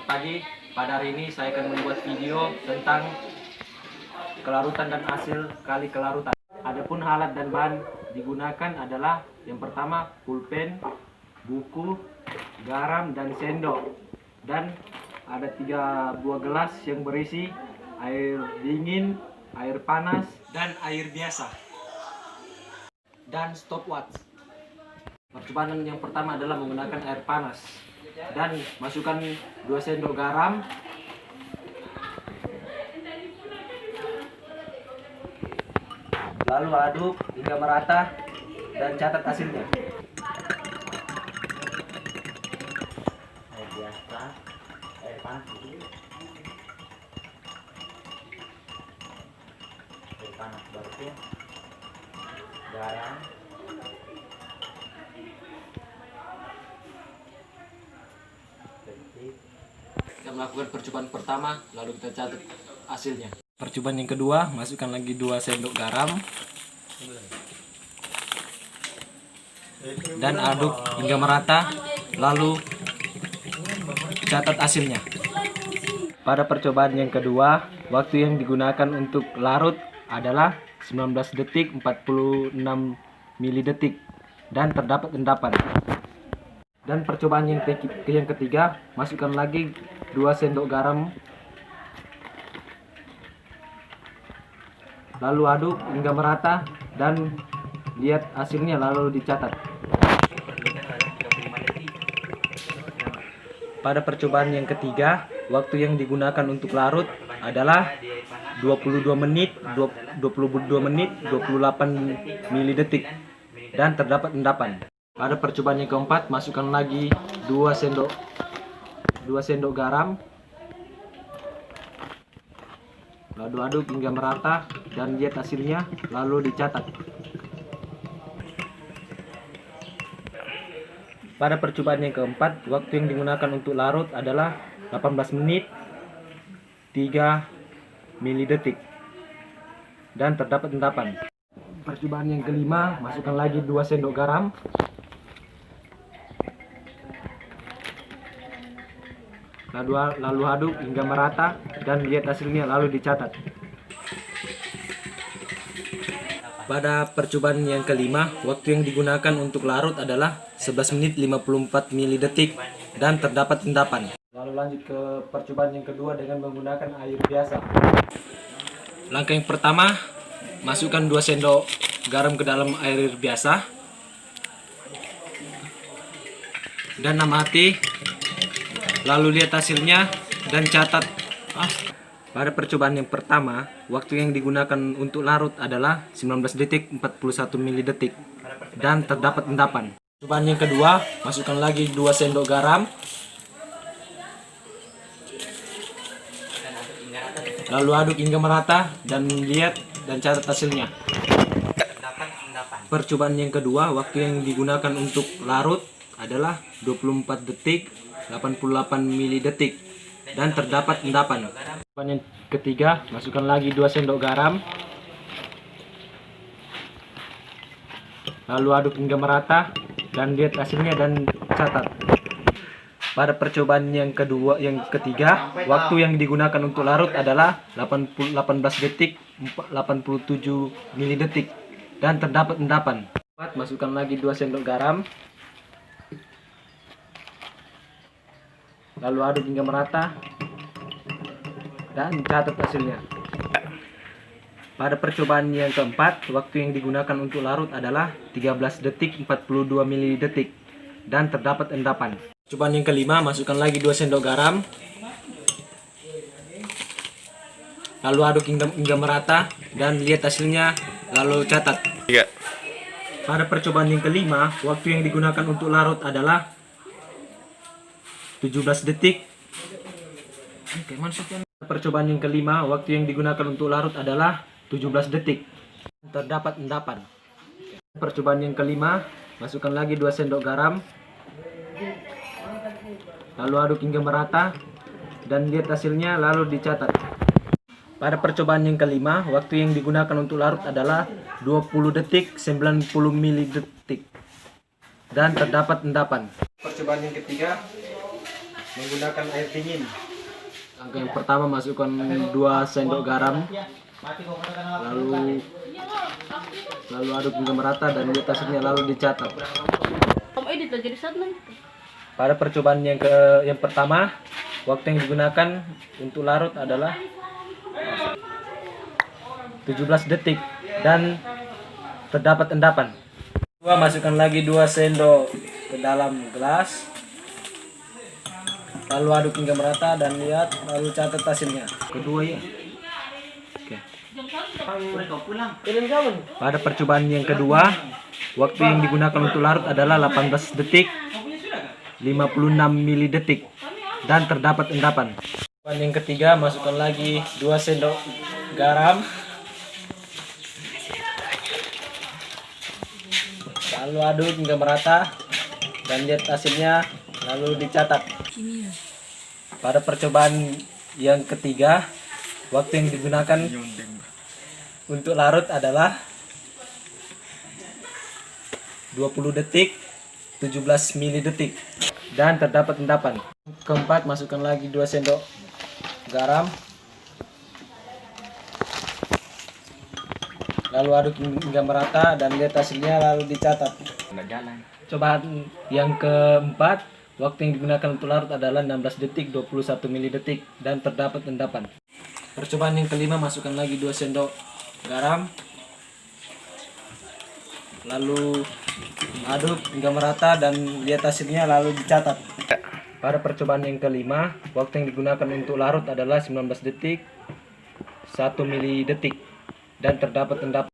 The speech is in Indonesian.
pagi. Pada hari ini saya akan membuat video tentang kelarutan dan hasil kali kelarutan. Adapun alat dan bahan digunakan adalah yang pertama pulpen, buku, garam, dan sendok. Dan ada 3 buah gelas yang berisi air dingin, air panas, dan air biasa. Dan stopwatch. Percobaan yang pertama adalah menggunakan air panas. Dan masukkan 2 sendok garam, lalu aduk hingga merata dan catat hasilnya. Air biasa, air panas dulu, air panas baru tuh garam, Kita melakukan percobaan pertama, lalu kita catat hasilnya. Percobaan yang kedua, masukkan lagi 2 sendok garam dan aduk hingga merata, lalu catat hasilnya. Pada percobaan yang kedua, waktu yang digunakan untuk larut adalah 19 detik 46 milidetik dan terdapat endapan. Dan percobaan yang ketiga, masukkan lagi 2 sendok garam, lalu aduk hingga merata dan lihat hasilnya lalu dicatat. Pada percobaan yang ketiga, waktu yang digunakan untuk larut adalah 22 menit 28 milidetik dan terdapat endapan. Pada percobaan yang keempat, masukkan lagi 2 sendok garam, lalu aduk hingga merata dan lihat hasilnya lalu dicatat. Pada percobaan yang keempat, waktu yang digunakan untuk larut adalah 18 menit 3 milidetik dan terdapat endapan. Percobaan yang kelima, masukkan lagi 2 sendok garam, lalu aduk hingga merata dan lihat hasilnya lalu dicatat. Pada percobaan yang kelima, waktu yang digunakan untuk larut adalah 11 menit 54 milidetik dan terdapat endapan. Lalu lanjut ke percobaan yang kedua dengan menggunakan air biasa. Langkah yang pertama, masukkan 2 sendok garam ke dalam air biasa dan amati, lalu lihat hasilnya dan catat. Pada percobaan yang pertama, waktu yang digunakan untuk larut adalah 19 detik 41 milidetik dan terdapat endapan. Percobaan yang kedua, masukkan lagi 2 sendok garam, lalu aduk hingga merata dan lihat dan catat hasilnya. Percobaan yang kedua, waktu yang digunakan untuk larut adalah 24 detik 88 milidetik dan terdapat endapan. Percobaan yang ketiga, masukkan lagi 2 sendok garam, lalu aduk hingga merata dan lihat hasilnya dan catat. Pada percobaan yang ketiga, waktu yang digunakan untuk larut adalah 18 detik 87 milidetik dan terdapat endapan. Masukkan lagi 2 sendok garam, lalu aduk hingga merata dan catat hasilnya. Pada percobaan yang keempat, waktu yang digunakan untuk larut adalah 13 detik 42 milidetik dan terdapat endapan. Percobaan yang kelima, masukkan lagi 2 sendok garam, lalu aduk hingga merata dan lihat hasilnya lalu catat. Pada percobaan yang kelima, waktu yang digunakan untuk larut adalah 17 detik. Percobaan yang kelima, waktu yang digunakan untuk larut adalah 17 detik. Terdapat endapan. Percobaan yang kelima, masukkan lagi 2 sendok garam, lalu aduk hingga merata dan lihat hasilnya lalu dicatat. Pada percobaan yang kelima, waktu yang digunakan untuk larut adalah 20 detik 90 milidetik dan terdapat endapan. Percobaan yang ketiga, menggunakan air dingin. Langkah yang pertama, masukkan 2 sendok garam, lalu aduk hingga merata dan lihat hasilnya lalu dicatat. Pada percobaan yang pertama, waktu yang digunakan untuk larut adalah 17 detik dan terdapat endapan. Masukkan lagi 2 sendok ke dalam gelas, lalu aduk hingga merata dan lihat, lalu catat hasilnya. Kedua ya. Oke. Pada percobaan yang kedua, waktu yang digunakan untuk larut adalah 18 detik 56 mili detik dan terdapat endapan. Percobaan yang ketiga, masukkan lagi 2 sendok garam, lalu aduk hingga merata dan lihat hasilnya, lalu dicatat. Pada percobaan yang ketiga, waktu yang digunakan untuk larut adalah 20 detik 17 mili detik dan terdapat endapan. Keempat, masukkan lagi 2 sendok garam, lalu aduk hingga merata dan lihat hasilnya, lalu dicatat. Cobaan yang keempat, waktu yang digunakan untuk larut adalah 16 detik 21 mili detik dan terdapat endapan. Percobaan yang kelima, masukkan lagi 2 sendok garam, lalu aduk hingga merata dan lihat hasilnya, lalu dicatat. Pada percobaan yang kelima, waktu yang digunakan untuk larut adalah 19 detik 1 mili detik dan terdapat endapan.